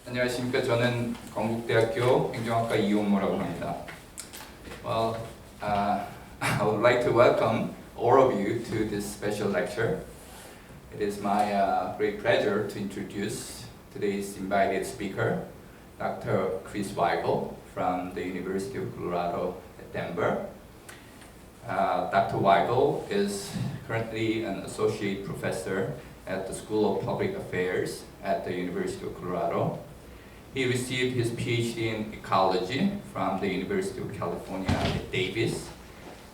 안녕하십니까. 저는 건국대학교 행정학과 이용모라고 합니다. Well, I would like to welcome all of you to this special lecture. It is my great pleasure to introduce today's invited speaker, Dr. Chris Weible from the University of Colorado at Denver. Dr. Weible is currently an associate professor at the School of Public Affairs at the University of Colorado. He received his PhD in ecology from the University of California at Davis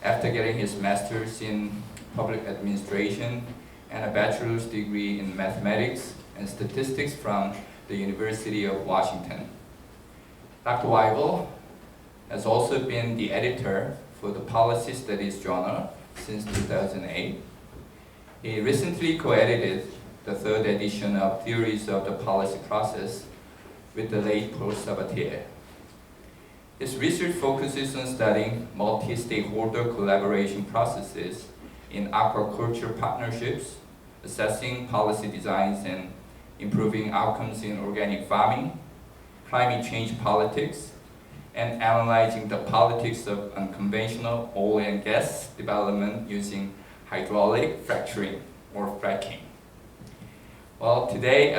after getting his master's in public administration and a bachelor's degree in mathematics and statistics from the University of Washington. Dr. Weible has also been the editor for the Policy Studies Journal since 2008. He recently co-edited the third edition of Theories of the Policy Process with the late Paul Sabatier. His research focuses on studying multi-stakeholder collaboration processes in aquaculture partnerships, assessing policy designs and improving outcomes in organic farming, climate change politics, and analyzing the politics of unconventional oil and gas development using hydraulic fracturing or fracking. Well, today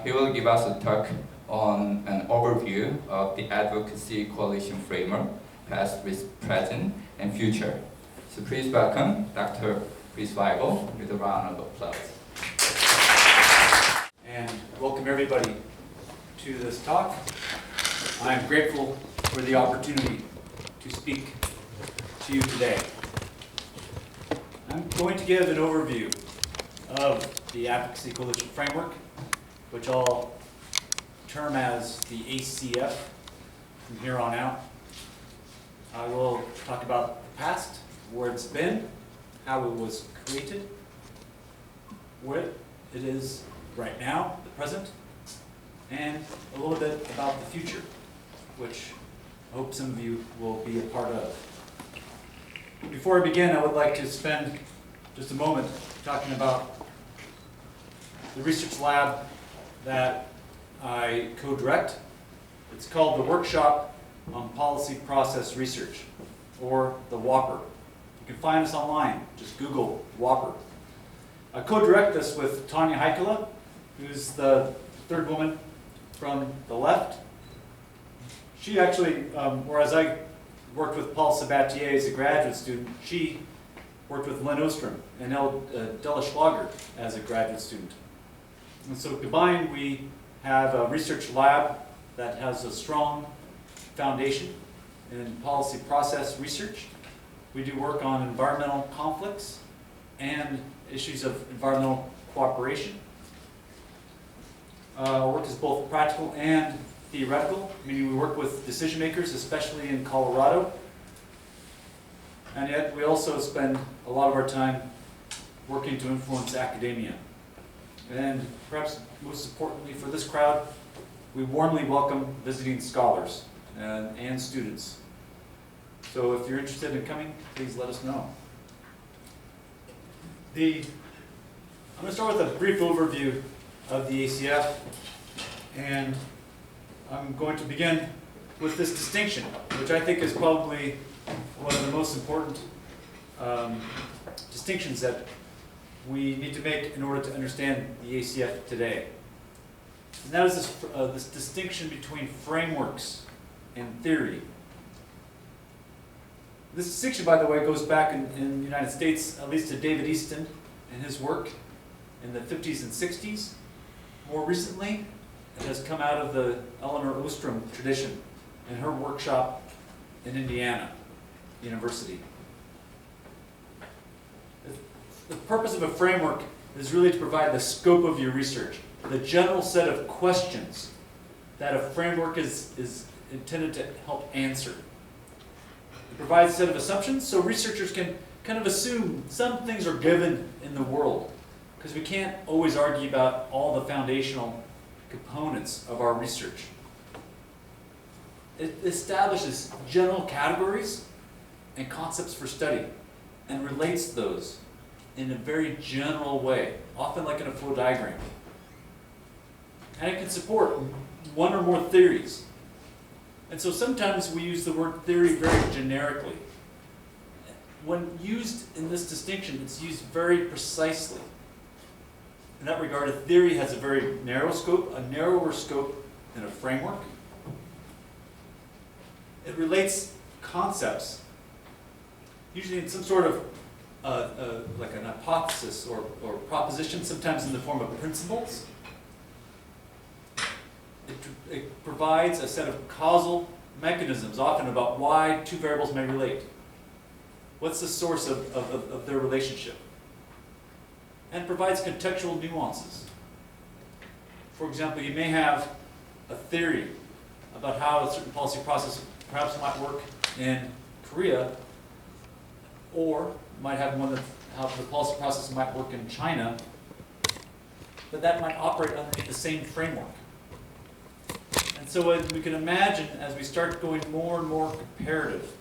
he will give us a talk on an overview of the Advocacy Coalition Framework, past, present, and future. So please welcome Dr. Chris Weible with a round of applause. And welcome everybody to this talk. I'm grateful for the opportunity to speak to you today. I'm going to give an overview of the Advocacy Coalition Framework, which I'll term as the ACF from here on out. I will talk about the past, where it's been, how it was created, where it is right now, the present, and a little bit about the future, which I hope some of you will be a part of. Before I begin, I would like to spend just a moment talking about the research lab that I co-direct. It's called the Workshop on Policy Process Research, or the WOPR. You can find us online, just Google WOPR. I co-direct this with Tanya Heikkila, who's the third woman from the left. She actually, whereas I worked with Paul Sabatier as a graduate student, she worked with Lynn Ostrom and Della Schlager as a graduate student. And so combined, we have a research lab that has a strong foundation in policy process research. We do work on environmental conflicts and issues of environmental cooperation. Our work is both practical and theoretical, meaning we work with decision makers, especially in Colorado. And yet we also spend a lot of our time working to influence academia. And perhaps most importantly for this crowd, we warmly welcome visiting scholars and students. So if you're interested in coming, please let us know. I'm going to start with a brief overview of the ACF, and I'm going to begin with this distinction, which I think is probably one of the most important distinctions that we need to make in order to understand the ACF today. And that is this distinction between frameworks and theory. This distinction, by the way, goes back in the United States, at least to David Easton and his work in the 50s and 60s. More recently, it has come out of the Eleanor Ostrom tradition in her workshop in Indiana University. The purpose of a framework is really to provide the scope of your research, the general set of questions that a framework is intended to help answer. It provides a set of assumptions so researchers can kind of assume some things are given in the world, because we can't always argue about all the foundational components of our research. It establishes general categories and concepts for study and relates those in a very general way, often like in a flow diagram. and it can support one or more theories. And so sometimes we use the word theory very generically. When used in this distinction, it's used very precisely. In that regard, a theory has a very narrow scope, a narrower scope than a framework. It relates concepts, usually in some sort of like an hypothesis or proposition, sometimes in the form of principles. It provides a set of causal mechanisms, often about why two variables may relate. What's the source of their relationship? And provides contextual nuances. For example, you may have a theory about how a certain policy process perhaps might work in Korea, or you might have one that how the policy process might work in China, but that might operate underneath the same framework. And so as we can imagine, as we start going more and more comparative,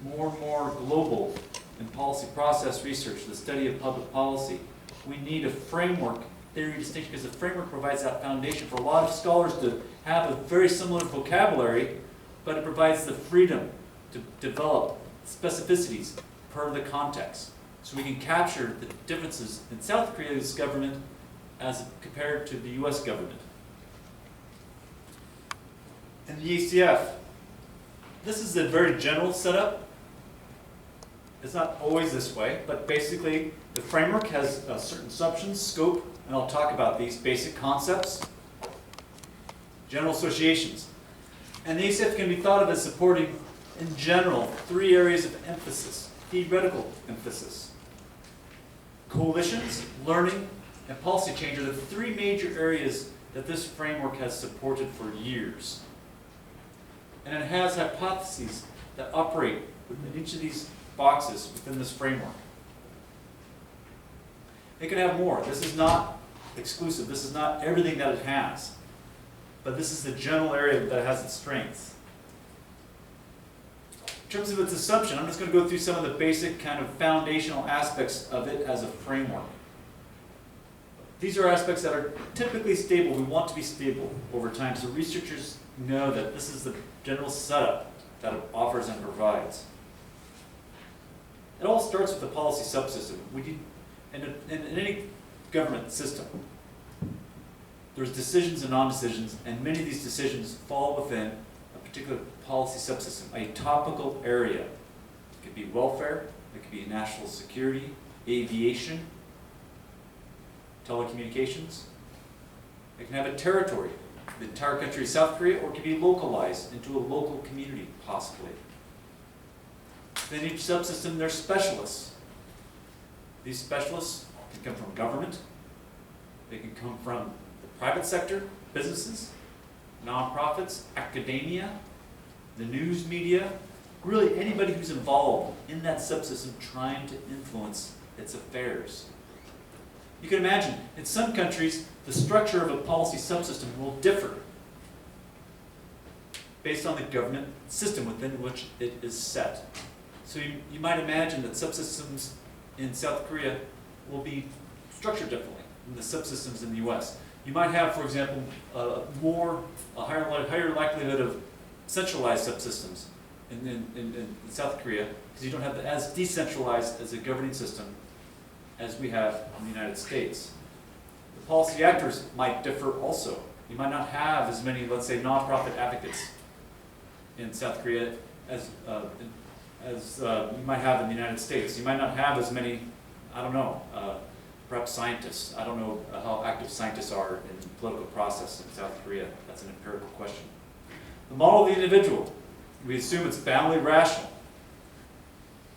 more and more global in policy process research, the study of public policy, we need a framework theory distinction, because the framework provides that foundation for a lot of scholars to have a very similar vocabulary, but it provides the freedom to develop specificities per the context. So we can capture the differences in South Korea's government as compared to the US government. In the ACF, this is a very general setup. It's not always this way, but basically the framework has certain assumptions, scope, and I'll talk about these basic concepts, general associations. And the ACF can be thought of as supporting, in general, three areas of emphasis, theoretical emphasis. Coalitions, learning, and policy change are the three major areas that this framework has supported for years. And it has hypotheses that operate within each of these boxes within this framework. It can have more. This is not exclusive. This is not everything that it has. But this is the general area that has its strengths. In terms of its assumption, I'm just going to go through some of the basic kind of foundational aspects of it as a framework. These are aspects that are typically stable. We want to be stable over time, so researchers know that this is the general setup that it offers and provides. It all starts with the policy subsystem. In any government system, there's decisions and non-decisions, and many of these decisions fall within a particular policy subsystem, a topical area. It could be welfare, it could be national security, aviation, telecommunications. It can have a territory, the entire country of South Korea, or it can be localized into a local community, possibly. Then each subsystem, there's specialists. These specialists can come from government, they can come from the private sector, businesses, nonprofits, academia, the news media, really anybody who's involved in that subsystem trying to influence its affairs. You can imagine, in some countries, the structure of a policy subsystem will differ based on the government system within which it is set. So you might imagine that subsystems in South Korea will be structured differently than the subsystems in the US. You might have, for example, a higher likelihood of centralized subsystems in South Korea, because you don't have as decentralized as a governing system as we have in the United States. The policy actors might differ also. You might not have as many, let's say, nonprofit advocates in South Korea as you might have in the United States. You might not have as many, I don't know, perhaps scientists. I don't know how active scientists are in the political process in South Korea. That's an empirical question. The model of the individual. We assume it's boundly rational.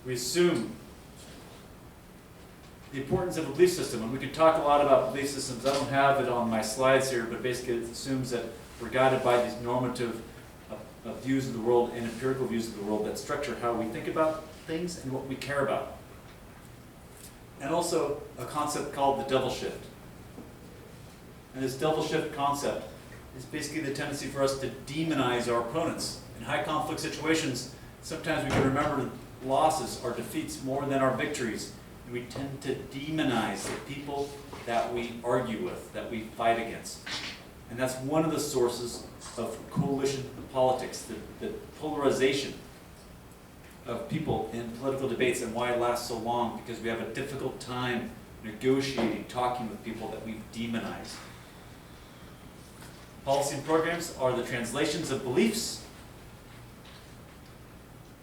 We assume the importance of a belief system, and we can talk a lot about belief systems. I don't have it on my slides here, but basically it assumes that we're guided by these normative views of the world and empirical views of the world that structure how we think about things and what we care about. And also a concept called the devil shift. And this devil shift concept is basically the tendency for us to demonize our opponents. In high conflict situations, sometimes we can remember losses or defeats more than our victories. And we tend to demonize the people that we argue with, that we fight against. And that's one of the sources of coalition politics, the polarization of people in political debates and why it lasts so long, because we have a difficult time negotiating, talking with people that we've demonized. Policy and programs are the translations of beliefs,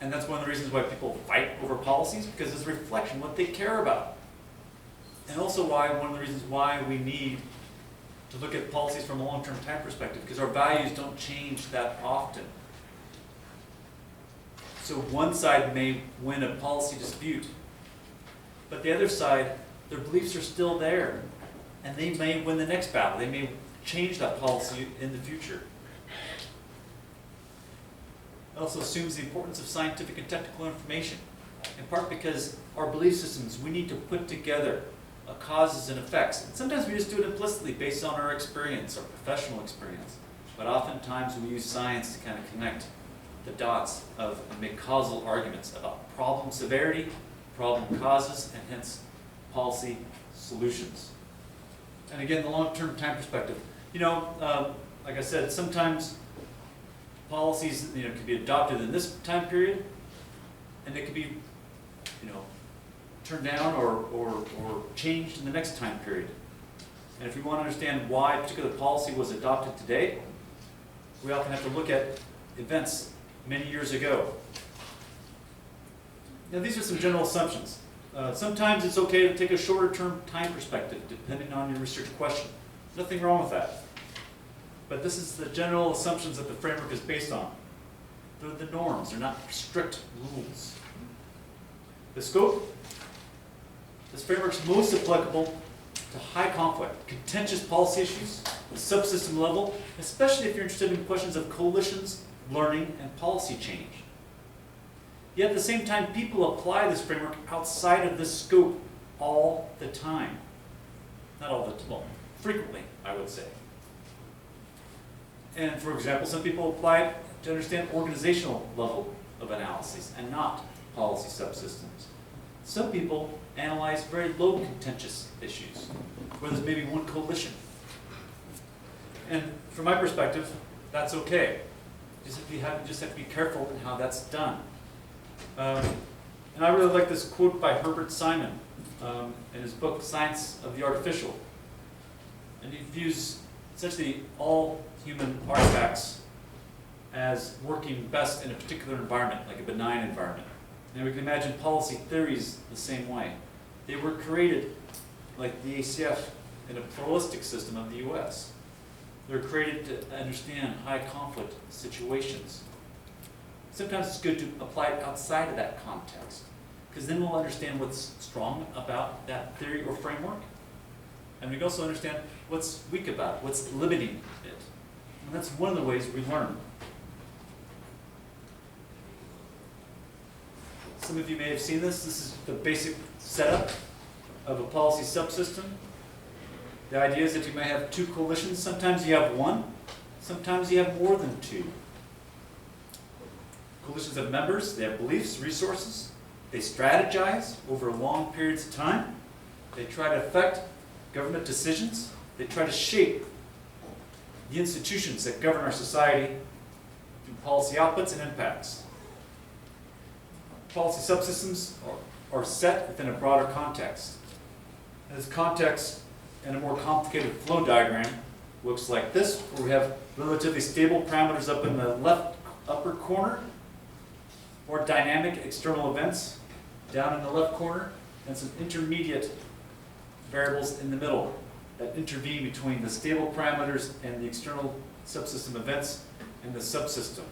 and that's one of the reasons why people fight over policies, because it's a reflection of what they care about. And also one of the reasons why we need to look at policies from a long-term time perspective, because our values don't change that often. So one side may win a policy dispute, but the other side, their beliefs are still there, and they may win the next battle. They may change that policy in the future. It also assumes the importance of scientific and technical information, in part because our belief systems, we need to put together causes and effects. And sometimes we just do it implicitly based on our experience, our professional experience. But oftentimes we use science to kind of connect the dots of and make causal arguments about problem severity, problem causes, and hence policy solutions. And again, the long-term time perspective. Like I said, sometimes policies can be adopted in this time period, and they could be turned down or changed in the next time period. And if we want to understand why a particular policy was adopted today, we often have to look at events many years ago. Now, these are some general assumptions. Sometimes it's okay to take a shorter-term time perspective, depending on your research question. Nothing wrong with that. But this is the general assumptions that the framework is based on. They're the norms. They're not strict rules. The scope. This framework is most applicable to high conflict, contentious policy issues, the subsystem level, especially if you're interested in questions of coalitions, learning, and policy change. Yet at the same time, people apply this framework outside of this scope all the time. Not all the time, well, frequently, I would say. And for example, some people apply it to understand organizational level of analysis and not policy subsystems. Some people analyze very low contentious issues, where there's maybe one coalition. And from my perspective, that's okay. You just have to be careful in how that's done. And I really like this quote by Herbert Simon in his book, Science of the Artificial. And he views essentially all human artifacts as working best in a particular environment, like a benign environment. And we can imagine policy theories the same way. They were created, like the ACF, in a pluralistic system of the US. They're created to understand high conflict situations. Sometimes it's good to apply it outside of that context, because then we'll understand what's strong about that theory or framework, and we can also understand what's weak about it, what's limiting it. And that's one of the ways we learn. Some of you may have seen this. This is the basic setup of a policy subsystem. The idea is that you may have two coalitions. Sometimes you have one. Sometimes you have more than two. Coalitions have members. They have beliefs, resources. They strategize over long periods of time. They try to affect government decisions. They try to shape the institutions that govern our society through policy outputs and impacts. Policy subsystems are set within a broader context. And this context in a more complicated flow diagram looks like this, where we have relatively stable parameters up in the left upper corner, more dynamic external events down in the left corner, and some intermediate variables in the middle that intervene between the stable parameters and the external subsystem events in the subsystem.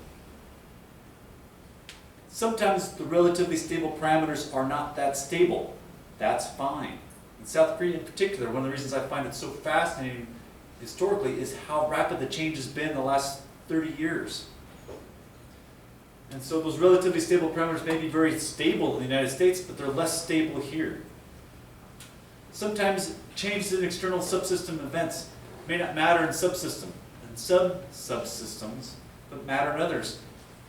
Sometimes the relatively stable parameters are not that stable. That's fine. In South Korea in particular, one of the reasons I find it so fascinating historically is how rapid the change has been in the last 30 years. And so those relatively stable parameters may be very stable in the United States, but they're less stable here. Sometimes changes in external subsystem events may not matter in subsystem and subsystems, but matter in others.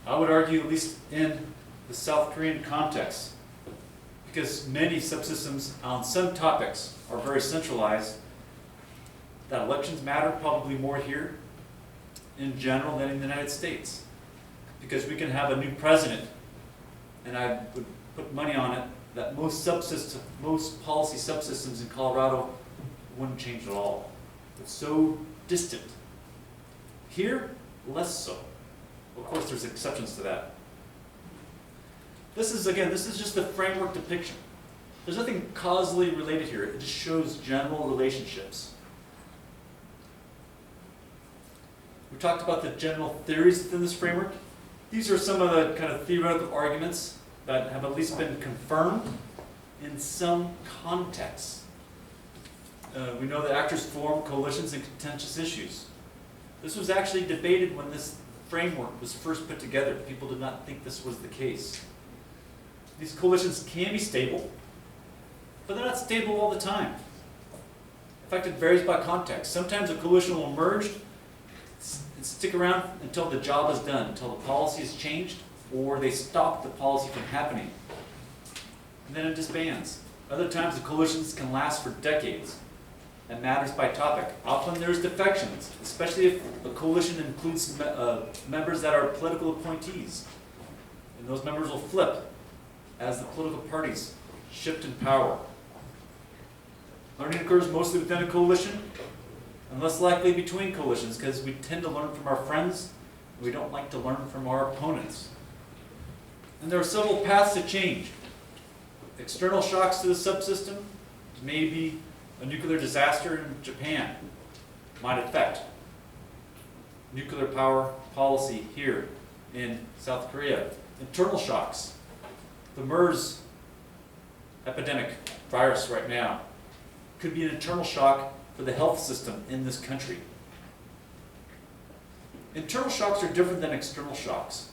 I would argue, at least in the South Korean context, because many subsystems on some topics are very centralized, that elections matter probably more here in general than in the United States. Because we can have a new president, and I would put money on it, that most policy subsystems in Colorado wouldn't change at all. It's so distant. Here, less so. Of course, there's exceptions to that. This is just a framework depiction. There's nothing causally related here. It just shows general relationships. We talked about the general theories within this framework. These are some of the kind of theoretical arguments that have at least been confirmed in some contexts. We know that actors form coalitions in contentious issues. This was actually debated when this framework was first put together. People did not think this was the case. These coalitions can be stable, but they're not stable all the time. In fact, it varies by context. Sometimes a coalition will emerge and stick around until the job is done, until the policy is changed, or they stop the policy from happening. And then it disbands. Other times the coalitions can last for decades. It matters by topic. Often there's defections, especially if a coalition includes members that are political appointees. And those members will flip as the political parties shift in power. Learning occurs mostly within a coalition, and less likely between coalitions, because we tend to learn from our friends, and we don't like to learn from our opponents. And there are several paths to change. External shocks to the subsystem, maybe a nuclear disaster in Japan might affect nuclear power policy here in South Korea. Internal shocks, the MERS epidemic virus right now, could be an internal shock for the health system in this country. Internal shocks are different than external shocks.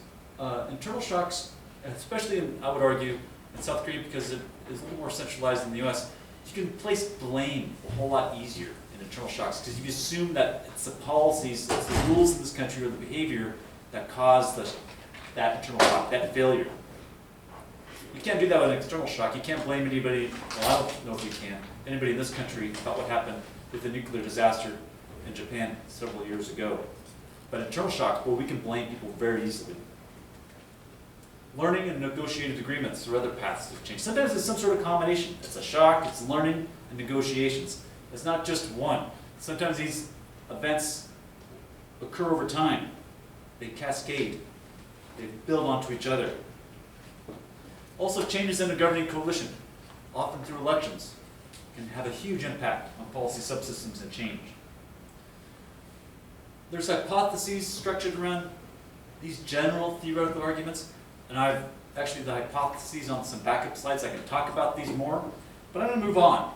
Internal shocks, especially I would argue, in South Korea, because it is a little more centralized in the US, you can place blame a whole lot easier in internal shocks, because you assume that it's the policies, it's the rules in this country or the behavior that caused that internal shock, that failure. You can't do that with an external shock. You can't blame anybody, well, I don't know if you can, anybody in this country about what happened with the nuclear disaster in Japan several years ago. But internal shocks, well, we can blame people very easily. Learning and negotiated agreements are other paths to change. Sometimes it's some sort of combination. It's a shock, it's learning, and negotiations. It's not just one. Sometimes these events occur over time. They cascade. They build onto each other. Also, changes in a governing coalition, often through elections, can have a huge impact on policy subsystems and change. There's hypotheses structured around these general theoretical arguments, and I've actually the hypotheses on some backup slides. I can talk about these more, but I'm going to move on.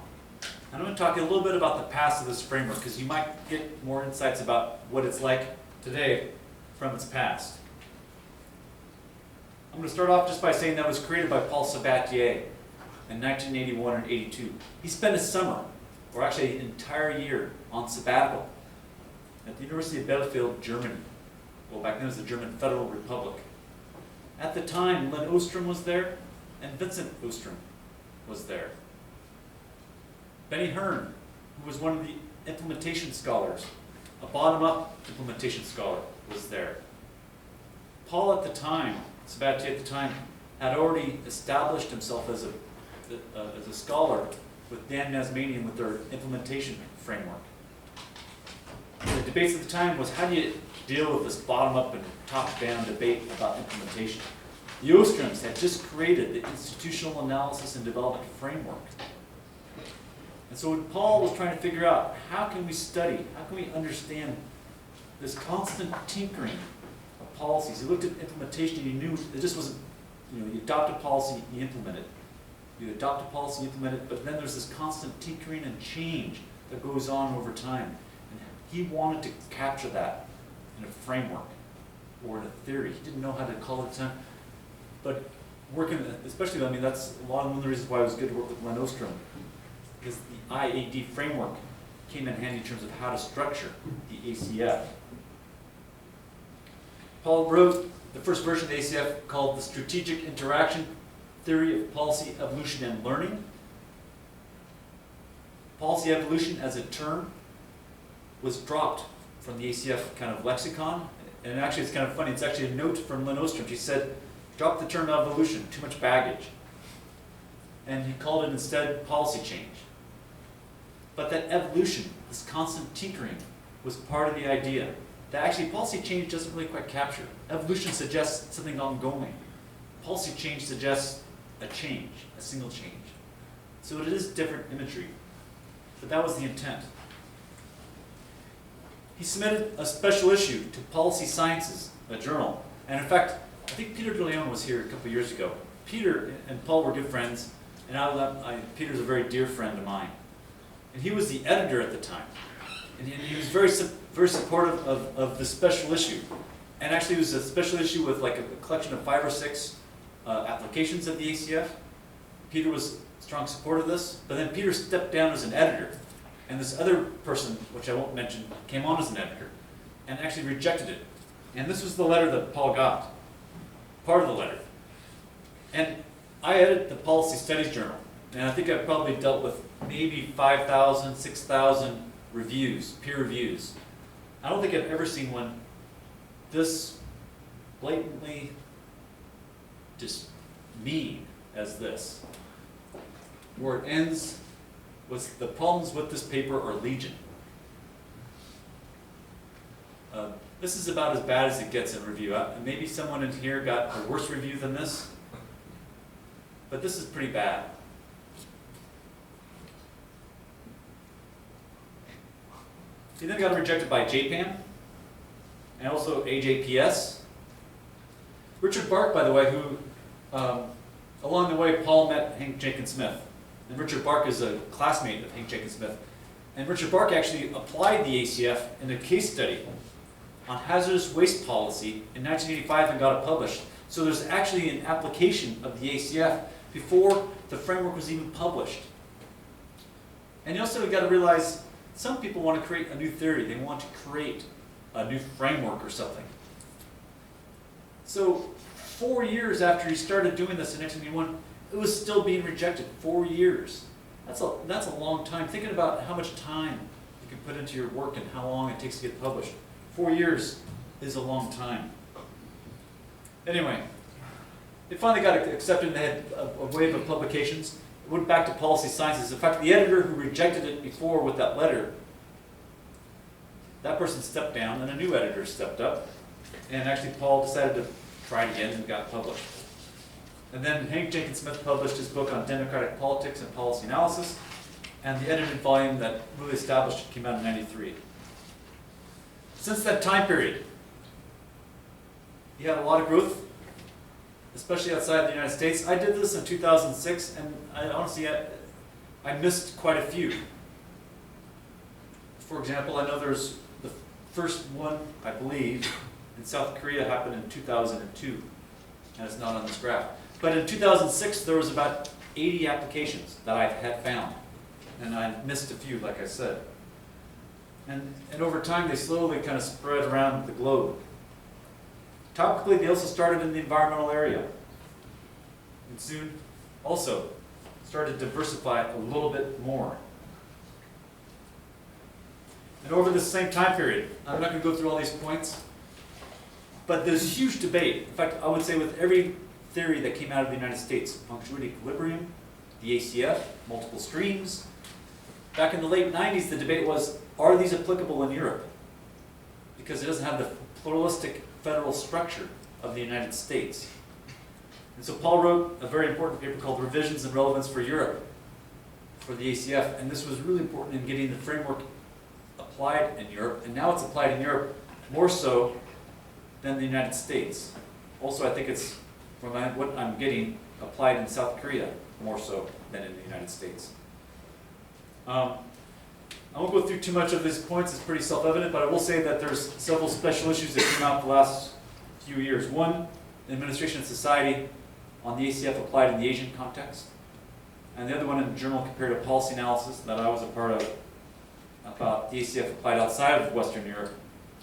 I'm going to talk a little bit about the past of this framework, because you might get more insights about what it's like today from its past. I'm going to start off just by saying that it was created by Paul Sabatier in 1981 and 82. He spent a summer, or actually an entire year, on sabbatical at the University of Bielefeld, Germany. Well, back then it was the German Federal Republic. At the time, Len Ostrom was there, and Vincent Ostrom was there. Benny Hearn, who was one of the implementation scholars, a bottom-up implementation scholar, was there. Paul at the time, Sabatier at the time, had already established himself as a scholar with Dan Nasmanian with their implementation framework. The debates at the time was, how do you deal with this bottom-up and top-down debate about implementation? The Ostroms had just created the Institutional Analysis and Development Framework. And so Paul was trying to figure out, how can we study, how can we understand this constant tinkering of policies? He looked at implementation and he knew it just wasn't, you adopt a policy, you implement it. You adopt a policy, you implement it, but then there's this constant tinkering and change that goes on over time. And he wanted to capture that in a framework or in a theory. He didn't know how to call it at the time. But working, especially, that's one of the reasons why it was good to work with Len Ostrom, because the IAD framework came in handy in terms of how to structure the ACF. Paul wrote the first version of the ACF called the Strategic Interaction Theory of Policy Evolution and Learning. Policy evolution as a term was dropped from the ACF kind of lexicon. And actually it's kind of funny, it's actually a note from Lynn Ostrom. She said, drop the term evolution, too much baggage. And he called it instead policy change. But that evolution, this constant tinkering, was part of the idea. That actually policy change doesn't really quite capture. Evolution suggests something ongoing. Policy change suggests a change, a single change. So it is different imagery. But that was the intent. He submitted a special issue to Policy Sciences, a journal. And in fact, I think Peter de Leon was here a couple years ago. Peter and Paul were good friends, and Peter's a very dear friend of mine. And he was the editor at the time. And he was very supportive of the special issue. And actually it was a special issue with like a collection of 5 or 6 applications of the ACF. Peter was a strong supporter of this, but then Peter stepped down as an editor. And this other person, which I won't mention, came on as an editor and actually rejected it. And this was the letter that Paul got, part of the letter. And I edit the Policy Studies Journal, and I think I've probably dealt with maybe 5,000, 6,000 reviews, peer reviews. I don't think I've ever seen one this blatantly just mean as this, where it ends with the problems with this paper are legion. This is about as bad as it gets in review. Maybe someone in here got a worse review than this, but this is pretty bad. He then got rejected by JPAM and also AJPS. Richard Bark, by the way, who along the way Paul met Hank Jenkins Smith. And Richard Bark is a classmate of Hank Jenkins Smith. And Richard Bark actually applied the ACF in a case study on hazardous waste policy in 1985 and got it published. So there's actually an application of the ACF before the framework was even published. And you also got to realize some people want to create a new theory. They want to create a new framework or something. So 4 years after he started doing this in 1981, it was still being rejected. 4 years. That's a long time. Thinking about how much time you can put into your work and how long it takes to get published. 4 years is a long time. Anyway, it finally got accepted and they had a wave of publications. It went back to Policy Sciences. In fact, the editor who rejected it before with that letter, that person stepped down and a new editor stepped up. And actually Paul decided to try it again and got published. And then Hank Jenkins Smith published his book on democratic politics and policy analysis, and the edited volume that really established it came out in '93. Since that time period, he had a lot of growth, especially outside the United States. I did this in 2006, and I missed quite a few. For example, I know there's the first one, I believe, in South Korea happened in 2002, and it's not on this graph. But in 2006, there was about 80 applications that I had found, and I missed a few, like I said. And over time, they slowly kind of spread around the globe. Topically, they also started in the environmental area, and soon also started to diversify a little bit more. And over this same time period, I'm not going to go through all these points, but there's huge debate. In fact, I would say with every theory that came out of the United States, punctuated equilibrium, the ACF, multiple streams. Back in the late 90s, the debate was, are these applicable in Europe? Because it doesn't have the pluralistic federal structure of the United States. And so Paul wrote a very important paper called Revisions and Relevance for Europe, for the ACF, and this was really important in getting the framework applied in Europe, and now it's applied in Europe more so than the United States. Also, I think it's, from what I'm getting, applied in South Korea more so than in the United States. I won't go through too much of these points, it's pretty self-evident, but I will say that there's several special issues that came out the last few years. One, Administration and Society on the ACF applied in the Asian context, and the other one in the Journal Comparative Policy Analysis that I was a part of about the ACF applied outside of Western Europe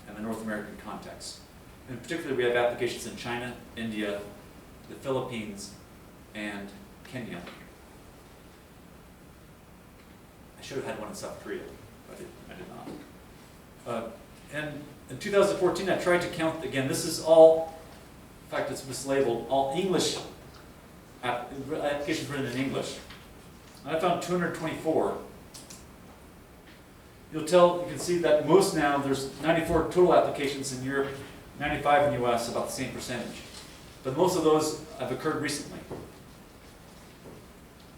and the North American context. In particular, we have applications in China, India, the Philippines, and Kenya. I should have had one in South Korea, but I did not. And in 2014, I tried to count, again, this is all, in fact, it's mislabeled, all English applications written in English. I found 224. You can see that most now, there's 94 total applications in Europe, 95 in the US, about the same percentage. But most of those have occurred recently.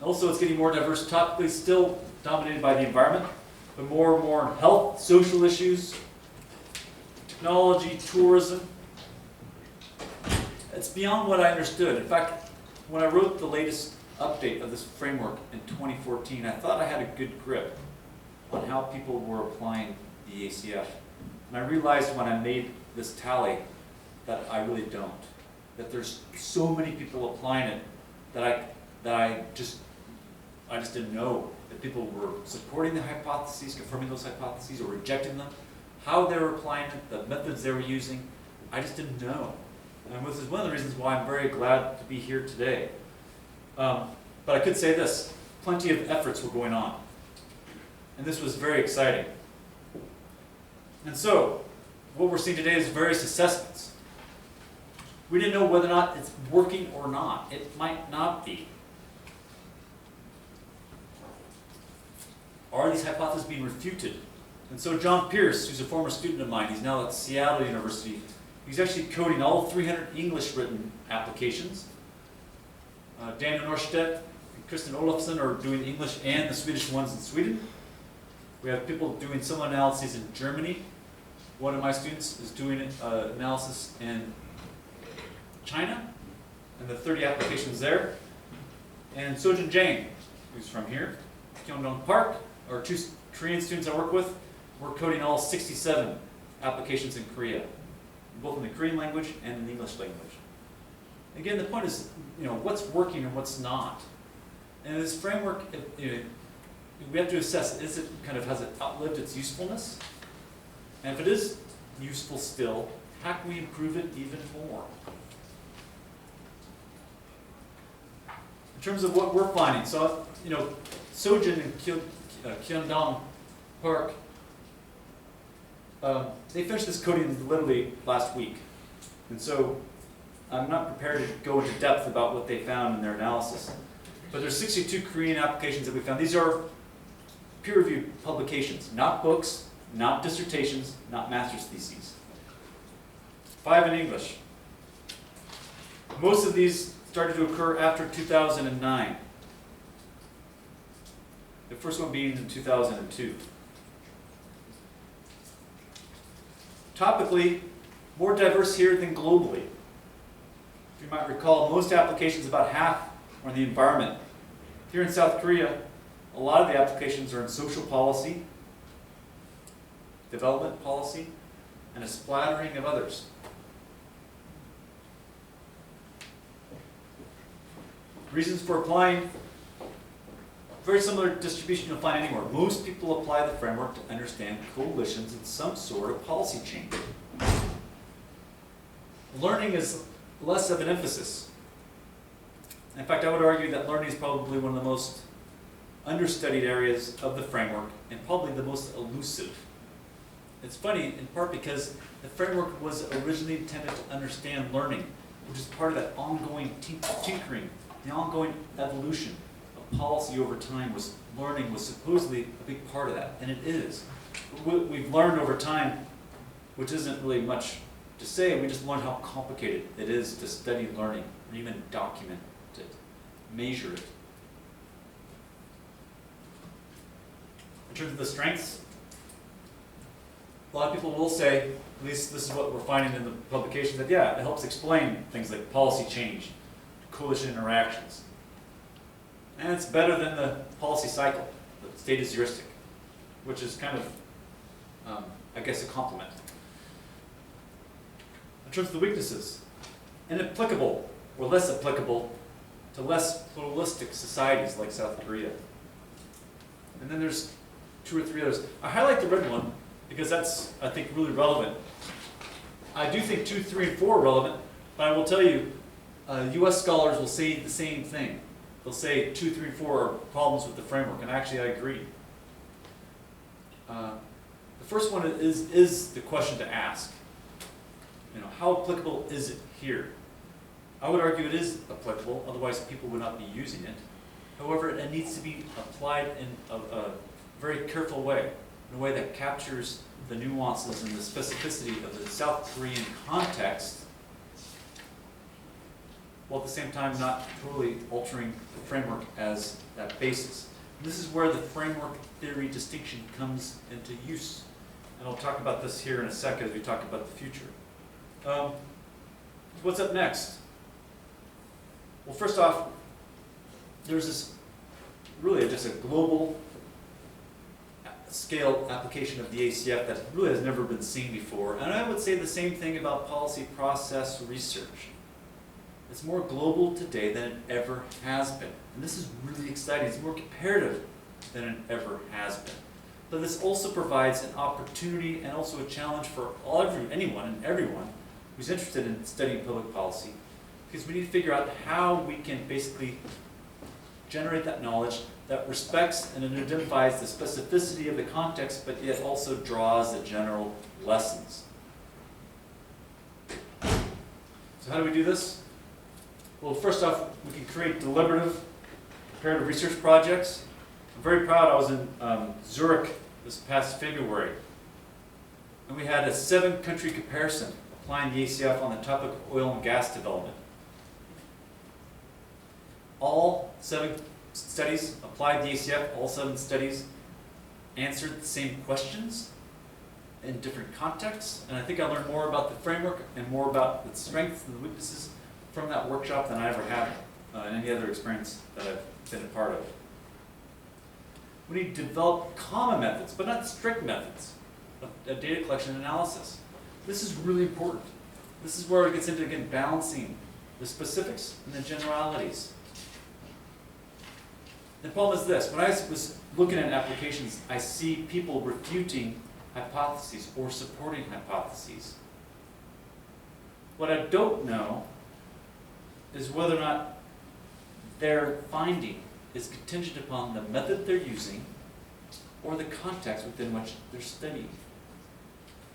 Also, it's getting more diverse topically, still dominated by the environment, but more and more health, social issues, technology, tourism. It's beyond what I understood. In fact, when I wrote the latest update of this framework in 2014, I thought I had a good grip on how people were applying the ACF. And I realized when I made this tally that I really don't. That there's so many people applying it that I just didn't know that people were supporting the hypotheses, confirming those hypotheses, or rejecting them, how they were applying it, the methods they were using. I just didn't know. And this is one of the reasons why I'm very glad to be here today. But I could say this, plenty of efforts were going on. And this was very exciting. And so, what we're seeing today is various assessments. We didn't know whether or not it's working or not. It might not be. Are these hypotheses being refuted? And so John Pierce, who's a former student of mine, he's now at Seattle University, he's actually coding all 300 English written applications. Daniel Norstedt and Kristen Olofsson are doing the English and the Swedish ones in Sweden. We have people doing similar analyses in Germany. One of my students is doing analysis in China, and the 30 applications there. And Sojin Jang, who's from here, Kyongdong Park, or two Korean students I work with, we're coding all 67 applications in Korea, both in the Korean language and in the English language. Again, the point is, what's working and what's not. And this framework, we have to assess, has it outlived its usefulness? And if it is useful still, how can we improve it even more? In terms of what we're finding, so, Sojin and Kyongdong Park, they finished this coding literally last week. And so I'm not prepared to go into depth about what they found in their analysis. But there's 62 Korean applications that we found. These are peer-reviewed publications, not books, not dissertations, not master's theses. 5 in English. Most of these started to occur after 2009. The first one being in 2002. Topically, more diverse here than globally. If you might recall, most applications, about half, are in the environment. Here in South Korea, a lot of the applications are in social policy, development policy, and a splattering of others. Reasons for applying, very similar distribution you'll find anywhere. Most people apply the framework to understand coalitions and some sort of policy change. Learning is less of an emphasis. In fact, I would argue that learning is probably one of the most understudied areas of the framework and probably the most elusive. It's funny, in part because the framework was originally intended to understand learning, which is part of that ongoing tinkering, the ongoing evolution of policy over time. Learning was supposedly a big part of that, and it is. What we've learned over time, which isn't really much to say, we just learned how complicated it is to study learning, and even document it, measure it. In terms of the strengths, a lot of people will say, at least this is what we're finding in the publication, that yeah, it helps explain things like policy change, coalition interactions. And it's better than the policy cycle, the status heuristic, which is kind of, I guess, a compliment. In terms of the weaknesses, inapplicable or less applicable to less pluralistic societies like South Korea. And then there's 2 or 3 others. I highlight the red one because that's, I think, really relevant. I do think 2, 3, and 4 are relevant, but I will tell you, US scholars will say the same thing. They'll say 2, 3, 4 are problems with the framework, and actually I agree. The The first one is the question to ask. You know, how applicable is it here? I would argue it is applicable, otherwise people would not be using it. However, it needs to be applied in a very careful way, in a way that captures the nuances and the specificity of the South Korean context, while at the same time not totally altering the framework as that basis. And this is where the framework theory distinction comes into use. And I'll talk about this here in a second as we talk about the future. What's up next? Well, first off, there's this really just a global scale application of the ACF that really has never been seen before. And I would say the same thing about policy process research. It's more global today than it ever has been. And this is really exciting. It's more comparative than it ever has been. But this also provides an opportunity and also a challenge for anyone and everyone who's interested in studying public policy, because we need to figure out how we can basically generate that knowledge that respects and identifies the specificity of the context, but yet also draws the general lessons. So how do we do this? Well, first off, we can create deliberative comparative research projects. I'm very proud. I was in Zurich this past February, and we had a 7-country comparison applying the ACF on the topic of oil and gas development. All 7 studies applied the ACF. All 7 studies answered the same questions in different contexts, and I think I learned more about the framework and more about the strengths and the weaknesses from that workshop than I ever had in any other experience that I've been a part of. We need to develop common methods, but not strict methods, of data collection and analysis. This is really important. This is where it gets into, again, balancing the specifics and the generalities. The problem is this: when I was looking at applications, I see people refuting hypotheses or supporting hypotheses. What I don't know is whether or not their finding is contingent upon the method they're using or the context within which they're studying.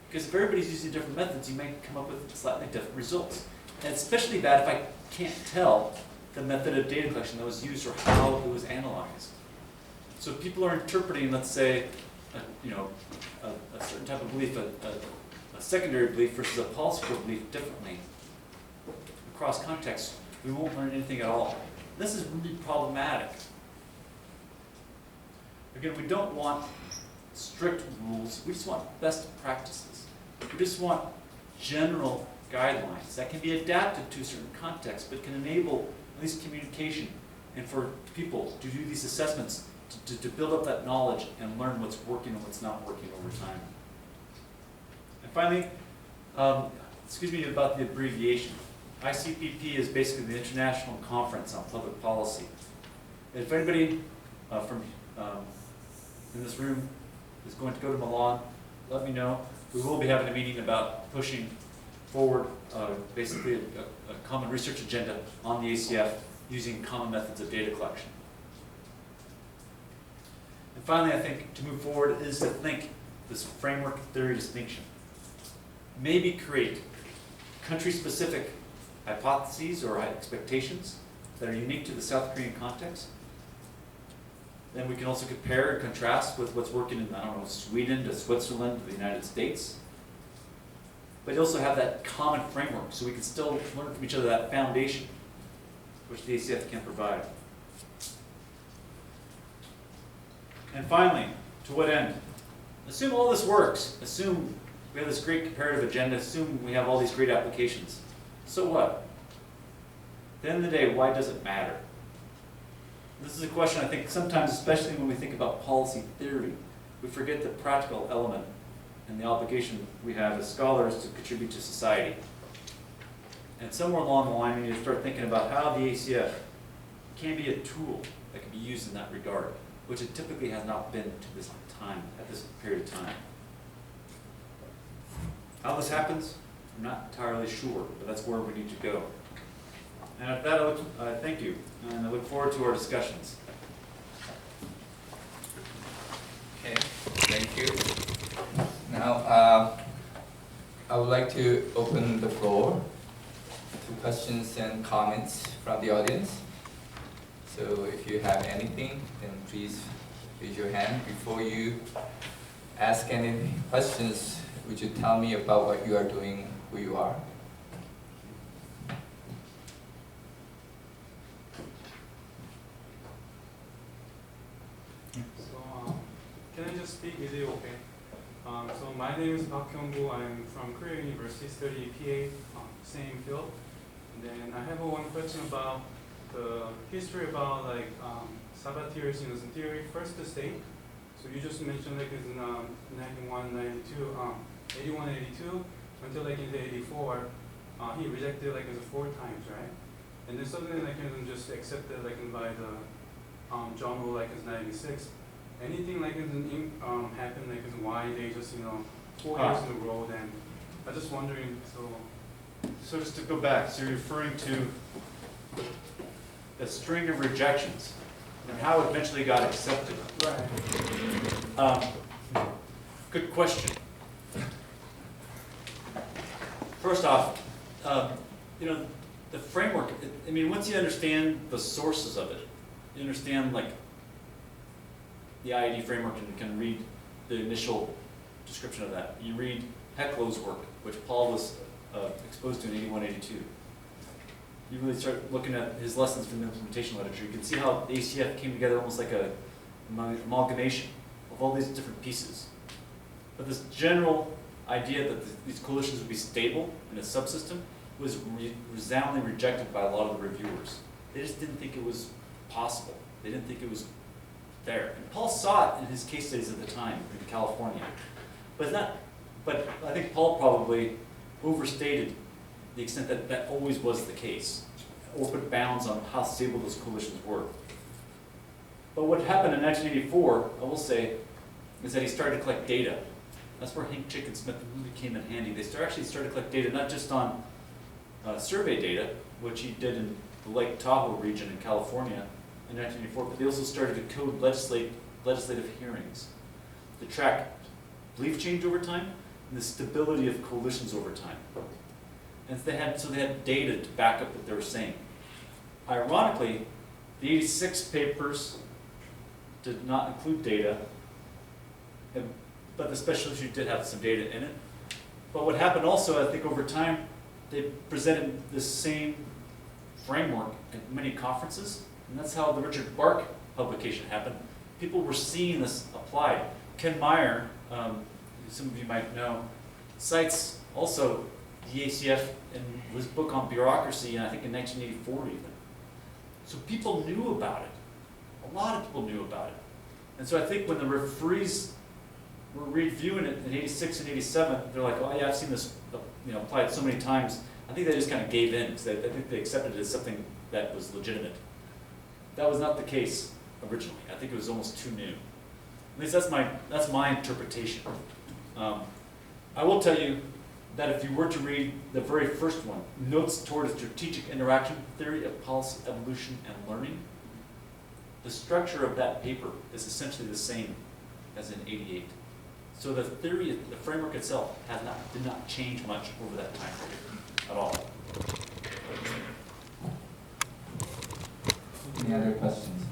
Because if everybody's using different methods, you may come up with slightly different results. And it's especially bad if I can't tell the method of data collection that was used or how it was analyzed. So if people are interpreting, let's say, a certain type of belief, a secondary belief versus a policy belief differently across contexts, we won't learn anything at all. This is really problematic. Again, we don't want strict rules. We just want best practices. We just want general guidelines that can be adapted to a certain context, but can enable at least communication and for people to do these assessments, to build up that knowledge and learn what's working and what's not working over time. And finally, excuse me about the abbreviation. ICPP is basically the International Conference on Public Policy. If anybody from in this room is going to go to Milan, let me know. We will be having a meeting about pushing forward basically a common research agenda on the ACF using common methods of data collection. And finally, I think to move forward is to think this framework theory distinction. Maybe create country-specific hypotheses or expectations that are unique to the South Korean context. Then we can also compare and contrast with what's working in, Sweden to Switzerland to the United States. But you also have that common framework, so we can still learn from each other that foundation which the ACF can provide. And finally, to what end? Assume all this works. Assume we have this great comparative agenda. Assume we have all these great applications. So what? At the end of the day, why does it matter? This is a question I think sometimes, especially when we think about policy theory, we forget the practical element and the obligation we have as scholars to contribute to society. And somewhere along the line, we need to start thinking about how the ACF can be a tool that can be used in that regard, which it typically has not been to this time, at this period of time. How this happens, I'm not entirely sure, but that's where we need to go. And at that, thank you, and I look forward to our discussions. Okay, thank you. Now, I would like to open the floor to questions and comments from the audience. So if you have anything, then please raise your hand. Before you ask any questions, would you tell me about what you are doing, who you are? So, can I just speak? Is it okay? So my name is Park Hyung-gu. I'm from Korea University, study PA, same field. And then I have one question about the history about like Sabatier's theory, first state. So you just mentioned like it's in 91, 92, 81, 82 until like in the 84, he rejected like as 4 times, right? And then suddenly like just accepted like by the John Rule like as 96. Anything like happened like why they just 4 years in a row? Then I just wondering. So just to go back, so you're referring to the string of rejections and how it eventually got accepted. Right. Good question. First off, the framework, I mean, once you understand the sources of it, you understand like the IID framework and you can read the initial description of that. You read Hecklow's work, which Paul was exposed to in 81, 82. You really start looking at his lessons from the implementation literature. You can see how the ACF came together almost like an amalgamation of all these different pieces. But this general idea that these coalitions would be stable in a subsystem was resoundingly rejected by a lot of the reviewers. They just didn't think it was possible. They didn't think it was there. And Paul saw it in his case studies at the time in California. But I think Paul probably overstated the extent that that always was the case, or put bounds on how stable those coalitions were. But what happened in 1984, I will say, is that he started to collect data. That's where Hank Chick and Smith really came in handy. They actually started to collect data, not just on survey data, which he did in the Lake Tahoe region in California in 1984, but they also started to code legislative hearings to track belief change over time and the stability of coalitions over time. And they had data to back up what they were saying. Ironically, the 86 papers did not include data, but the special issue did have some data in it. But what happened also, I think over time, they presented the same framework at many conferences, and that's how the Richard Bark publication happened. People were seeing this applied. Ken Meyer, some of you might know, cites also the ACF in his book on bureaucracy, and I think in 1984 even. So people knew about it. A lot of people knew about it. And so I think when the referees were reviewing it in 86 and 87, they're like, oh yeah, I've seen this applied so many times. I think they just kind of gave in, because I think they accepted it as something that was legitimate. That was not the case originally. I think it was almost too new. At least that's my interpretation. I will tell you that if you were to read the very first one, Notes Toward a Strategic Interaction Theory of Policy, Evolution, and Learning, the structure of that paper is essentially the same as in 88. So the theory, the framework itself did not change much over that time period at all. Any other questions?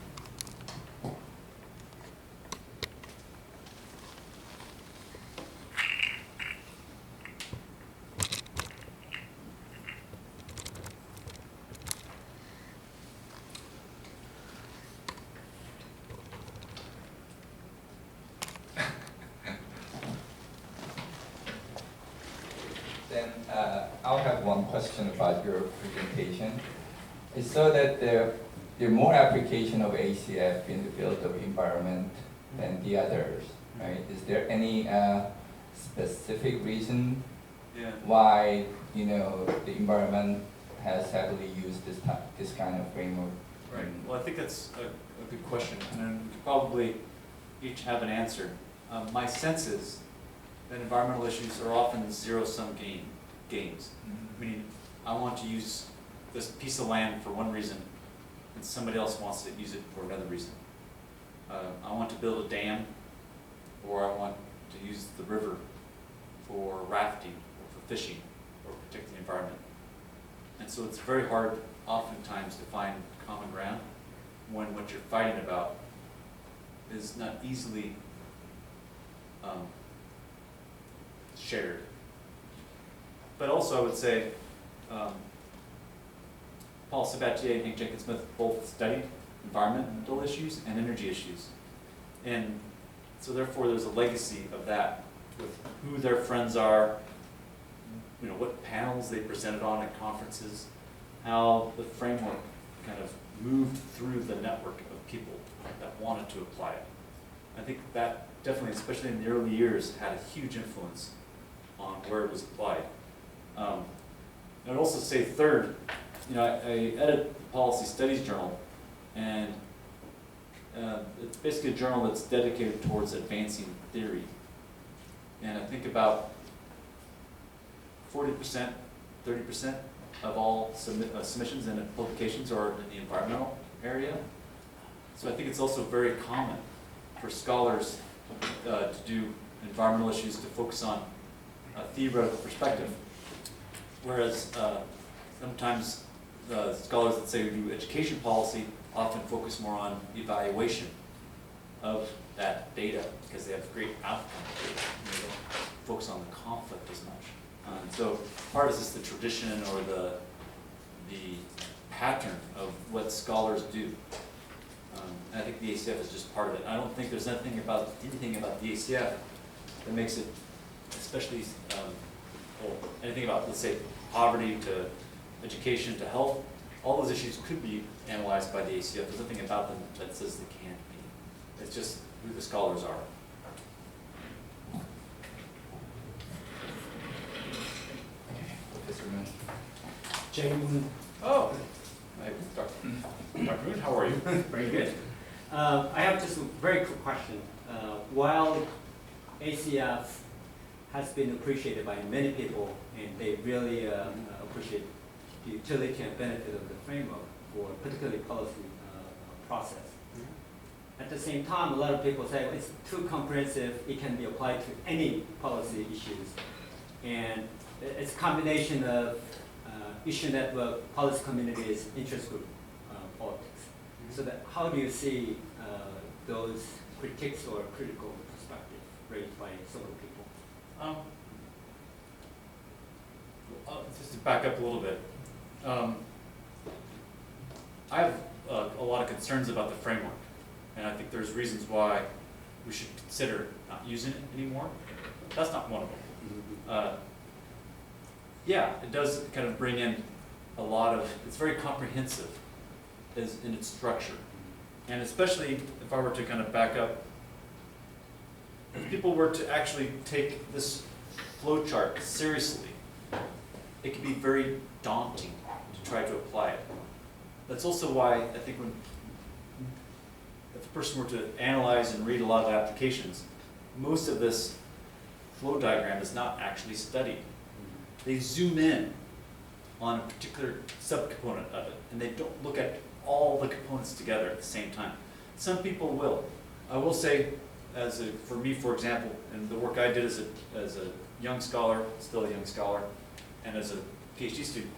Then I'll have one question about your presentation. I saw that there are more application of ACF in the field of environment than the others, right? Is there any specific reason why the environment has heavily used this kind of framework? Right. Well, I think that's a good question, and we could probably each have an answer. My sense is that environmental issues are often zero-sum games. Meaning, I want to use this piece of land for one reason, and somebody else wants to use it for another reason. I want to build a dam, or I want to use the river for rafting, or for fishing, or protecting the environment. And so it's very hard oftentimes to find common ground when what you're fighting about is not easily shared. But also I would say, Paul Sabatier and Hank Jenkins Smith both studied environmental issues and energy issues. And so therefore there's a legacy of that with who their friends are, you know, what panels they presented on at conferences, how the framework kind of moved through the network of people that wanted to apply it. I think that definitely, especially in the early years, had a huge influence on where it was applied. I'd also say third, you know, I edit the Policy Studies Journal, and it's basically a journal that's dedicated towards advancing theory. And I think about 40%, 30% of all submissions and publications are in the environmental area. So I think it's also very common for scholars to do environmental issues to focus on a theoretical perspective. Whereas sometimes scholars that say we do education policy often focus more on evaluation of that data because they have great outcomes. They don't focus on the conflict as much. And so part is just the tradition or the pattern of what scholars do. And I think the ACF is just part of it. I don't think there's anything about the ACF that makes it, especially anything about, let's say, poverty to education to health. All those issues could be analyzed by the ACF. There's nothing about them that says they can't be. It's just who the scholars are. Professor Moon. Jay Moon. Oh, hi, Dr. Moon, how are you? Very good. I have just a very quick question. While ACF has been appreciated by many people, and they really appreciate the utility and benefit of the framework for particularly policy process. At the same time, a lot of people say, well, it's too comprehensive, it can be applied to any policy issues. And it's a combination of issue network, policy communities, interest group politics. So that, how do you see those critiques or critical perspectives raised by several people? Just to back up a little bit, I have a lot of concerns about the framework, and I think there's reasons why we should consider not using it anymore. That's not one of them. Yeah, it does kind of bring in a lot of, it's very comprehensive in its structure. And especially if I were to kind of back up, if people were to actually take this flow chart seriously, it can be very daunting to try to apply it. That's also why I think if a person were to analyze and read a lot of applications, most of this flow diagram is not actually studied. They zoom in on a particular subcomponent of it, and they don't look at all the components together at the same time. Some people will. I will say, for me, for example, and the work I did as a young scholar, still a young scholar, and as a PhD student,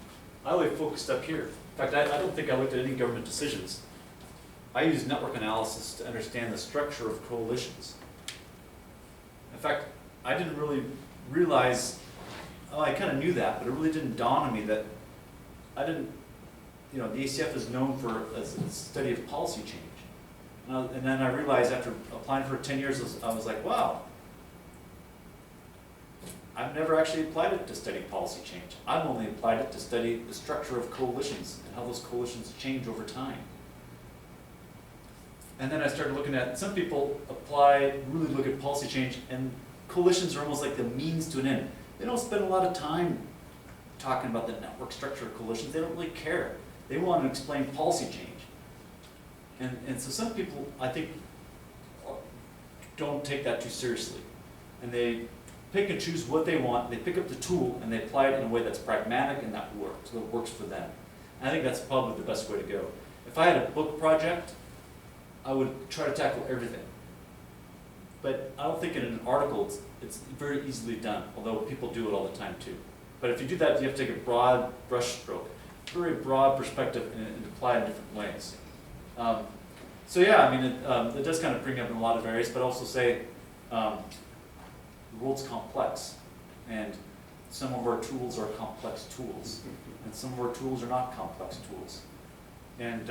I really focused up here. In fact, I don't think I looked at any government decisions. I used network analysis to understand the structure of coalitions. In fact, I didn't really realize, I kind of knew that, but it really didn't dawn on me that the ACF is known for as a study of policy change. And then I realized after applying for 10 years, I was like, wow, I've never actually applied it to study policy change. I've only applied it to study the structure of coalitions and how those coalitions change over time. And then I started looking at, some people really look at policy change, and coalitions are almost like the means to an end. They don't spend a lot of time talking about the network structure of coalitions. They don't really care. They want to explain policy change. And so some people, I think, don't take that too seriously. And they pick and choose what they want, they pick up the tool, and they apply it in a way that's pragmatic and that works for them. And I think that's probably the best way to go. If I had a book project, I would try to tackle everything. But I don't think in an article it's very easily done, although people do it all the time too. But if you do that, you have to take a broad brushstroke, very broad perspective, and apply it in different ways. So yeah, I mean, it does kind of bring up in a lot of areas, but also say the world's complex, and some of our tools are complex tools, and some of our tools are not complex tools. And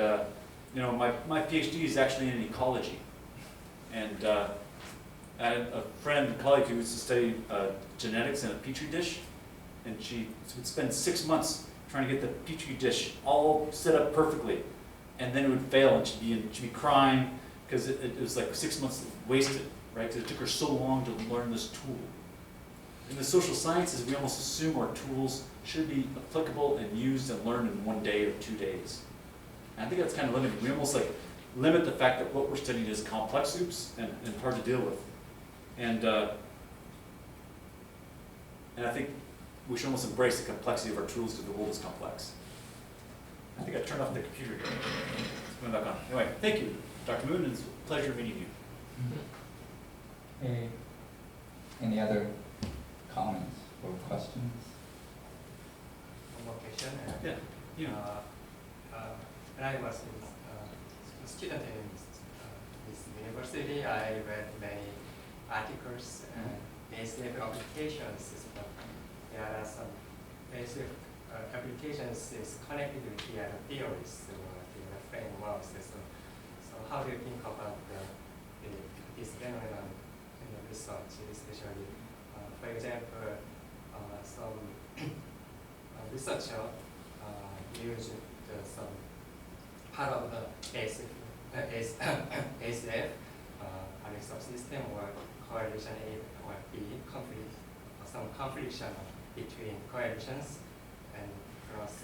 you know, my PhD is actually in ecology, and I had a friend, a colleague who used to study genetics in a petri dish, and she would spend 6 months trying to get the petri dish all set up perfectly, and then it would fail, and she'd be crying because it was like 6 months wasted, right? Because it took her so long to learn this tool. In the social sciences, we almost assume our tools should be applicable and used and learned in 1 day or 2 days. And I think that's kind of limiting. We almost like limit the fact that what we're studying is complex soups and hard to deal with. And I think we should almost embrace the complexity of our tools because the world is complex. I think I turned off the computer here. It's going back on. Anyway, thank you, Dr. Moon. It's a pleasure meeting you. Hey, any other comments or questions? One more question. Yeah. When I was a student in this university, I read many articles and basic applications. There are some basic applications is connected with the other theories or the other frameworks. So how do you think about this phenomenon in the research, especially, for example, some researcher use some part of the ACF, Alexa system or correlation A or B, some confliction between coalitions, and plus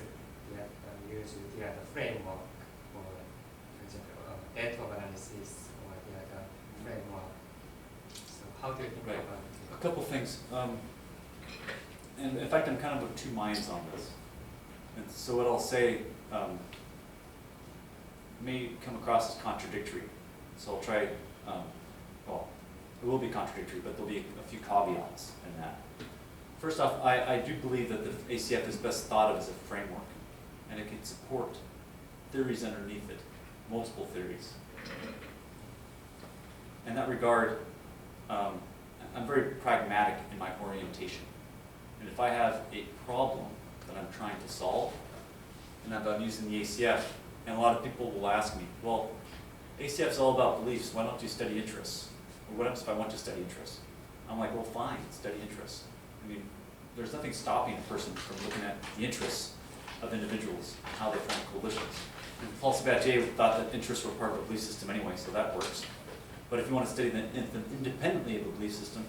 use the other framework for example, network analysis or the other framework. So how do you think Right. about it? A couple things. And in fact, I'm kind of of two minds on this. And so what I'll say may come across as contradictory. So I'll try, well, it will be contradictory, but there'll be a few caveats in that. First off, I do believe that the ACF is best thought of as a framework, and it can support theories underneath it, multiple theories. In that regard, I'm very pragmatic in my orientation. And if I have a problem that I'm trying to solve, and I'm using the ACF, and a lot of people will ask me, well, ACF is all about beliefs, why don't you study interests? Or what happens if I want to study interests? I'm like, well, fine, study interests. I mean, there's nothing stopping a person from looking at the interests of individuals and how they form coalitions. And Paul Sabatier thought that interests were part of the belief system anyway, so that works. But if you want to study them independently of the belief system,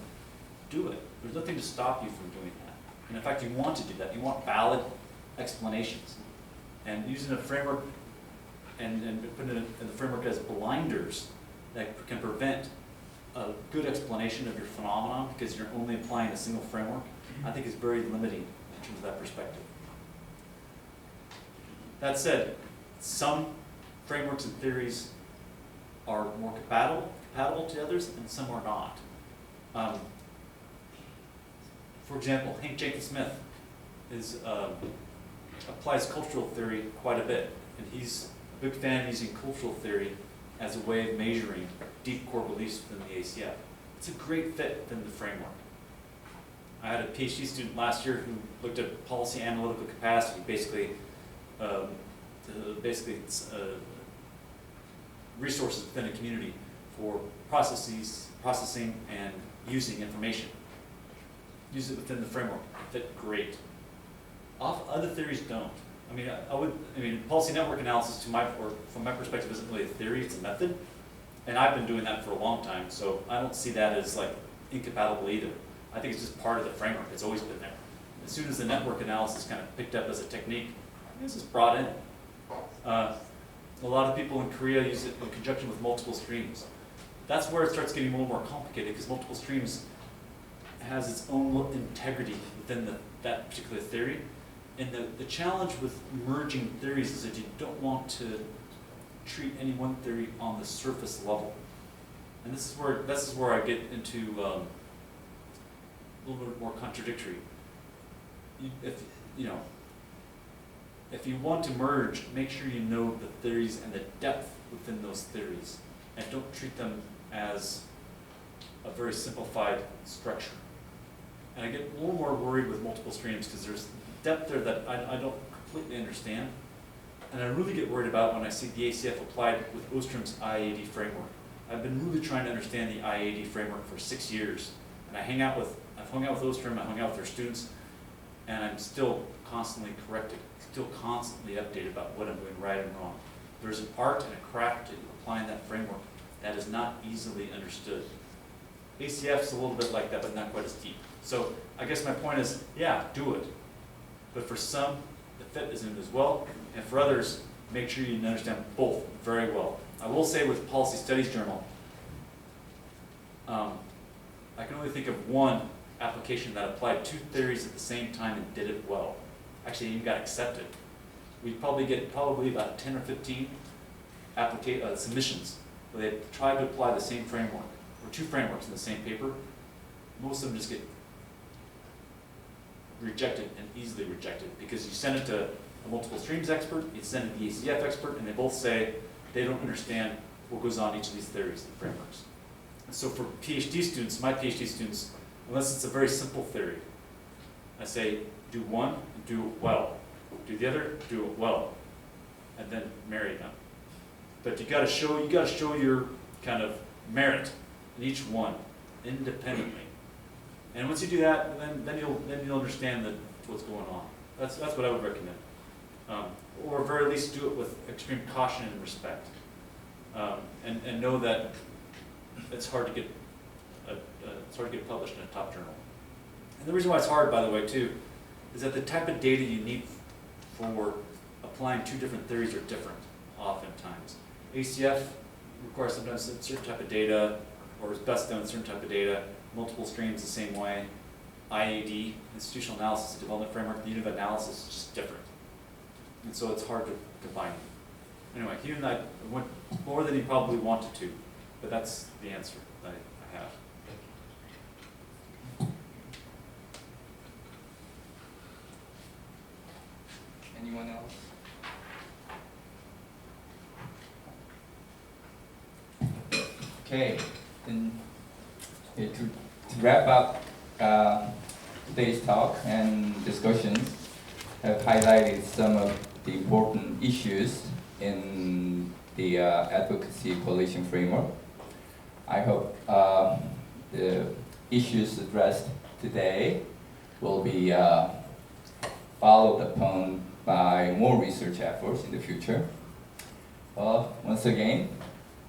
do it. There's nothing to stop you from doing that. And in fact, you want to do that. You want valid explanations. And using a framework and putting it in the framework as blinders that can prevent a good explanation of your phenomenon because you're only applying a single framework, I think is very limiting in terms of that perspective. That said, some frameworks and theories are more compatible to others, and some are not. For example, Hank Jenkins Smith applies cultural theory quite a bit, and he's a big fan of using cultural theory as a way of measuring deep core beliefs within the ACF. It's a great fit within the framework. I had a PhD student last year who looked at policy analytical capacity, basically resources within a community for processing and using information. Use it within the framework. Fit great. Other theories don't. I mean, policy network analysis, from my perspective, isn't really a theory; it's a method. And I've been doing that for a long time, so I don't see that as like incompatible either. I think it's just part of the framework. It's always been there. As soon as the network analysis kind of picked up as a technique, this is brought in. A lot of people in Korea use it in conjunction with multiple streams. That's where it starts getting a little more complicated because multiple streams has its own integrity within that particular theory. And the challenge with merging theories is that you don't want to treat any one theory on the surface level. And this is where I get into a little bit more contradictory. If you want to merge, make sure you know the theories and the depth within those theories, and don't treat them as a very simplified structure. And I get a little more worried with multiple streams because there's depth there that I don't completely understand. And I really get worried about when I see the ACF applied with Ostrom's IAD framework. I've been really trying to understand the IAD framework for 6 years. And I've hung out with Ostrom, I hung out with their students, and I'm still constantly corrected, still constantly updated about what I'm doing right and wrong. There's an art and a craft to applying that framework that is not easily understood. ACF's a little bit like that, but not quite as deep. So I guess my point is, yeah, do it. But for some, the fit isn't as well, and for others, make sure you understand both very well. I will say with Policy Studies Journal, I can only think of one application that applied 2 theories at the same time and did it well. Actually, even got accepted. We probably get about 10 or 15 submissions where they tried to apply the same framework, or 2 frameworks in the same paper. Most of them just get rejected, and easily rejected, because you send it to a multiple streams expert, you send it to the ACF expert, and they both say they don't understand what goes on in each of these theories and frameworks. And so for PhD students, my PhD students, unless it's a very simple theory, I say do one and do it well. Do the other, do it well, and then marry them. But you got to show your kind of merit in each one independently. And once you do that, then you'll understand what's going on. That's what I would recommend. Or at very least do it with extreme caution and respect, and know that it's hard to get published in a top journal. And the reason why it's hard, by the way, too, is that the type of data you need for applying 2 different theories are different, oftentimes. ACF requires sometimes a certain type of data, or is best done with a certain type of data. Multiple streams the same way. IAD, Institutional Analysis and Development Framework, the unit of analysis is just different. And so it's hard to combine them. Anyway, he and I went more than he probably wanted to, but that's the answer that I have. Anyone else? Okay, then to wrap up today's talk and discussions, have highlighted some of the important issues in the Advocacy Coalition Framework. I hope the issues addressed today will be followed upon by more research efforts in the future. Well, once again,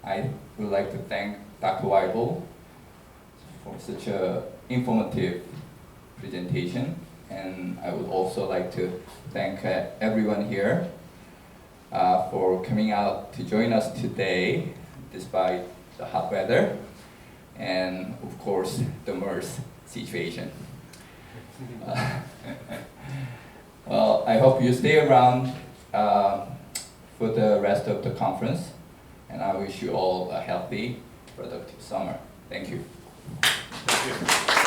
I would like to thank Dr. Weible for such an informative presentation, and I would also like to thank everyone here for coming out to join us today despite the hot weather and of course the MERS situation. Well, I hope you stay around for the rest of the conference, and I wish you all a healthy, productive summer. Thank you. Thank you.